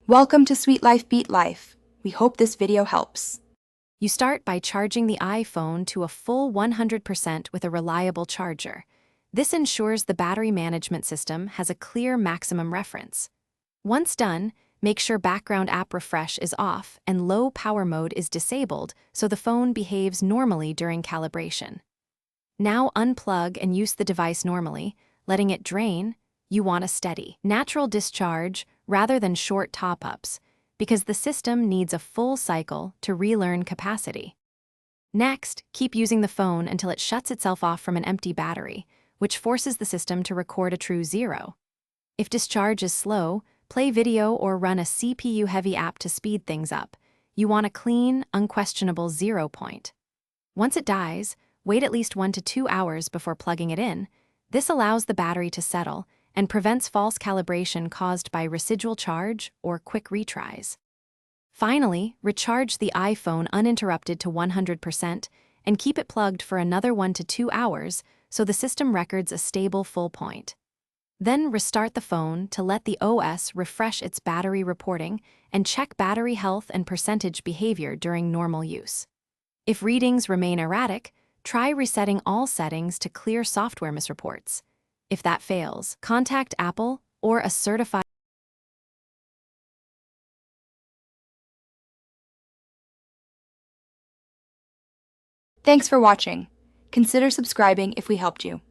Welcome to Sweet Life Beat Life. We hope this video helps. You start by charging the iPhone to a full 100% with a reliable charger. This ensures the battery management system has a clear maximum reference. Once done, make sure background app refresh is off and low power mode is disabled so the phone behaves normally during calibration. Now unplug and use the device normally, letting it drain. You want a steady, natural discharge rather than short top-ups, because the system needs a full cycle to relearn capacity. Next, keep using the phone until it shuts itself off from an empty battery, which forces the system to record a true zero. If discharge is slow, play video or run a CPU-heavy app to speed things up. You want a clean, unquestionable 0 point. Once it dies, wait at least 1 to 2 hours before plugging it in. This allows the battery to settle and prevents false calibration caused by residual charge or quick retries. Finally, recharge the iPhone uninterrupted to 100% and keep it plugged for another 1 to 2 hours so the system records a stable full point. Then restart the phone to let the OS refresh its battery reporting and check battery health and percentage behavior during normal use. If readings remain erratic, try resetting all settings to clear software misreports. If that fails, contact Apple or a certified. Thanks for watching. Consider subscribing if we helped you.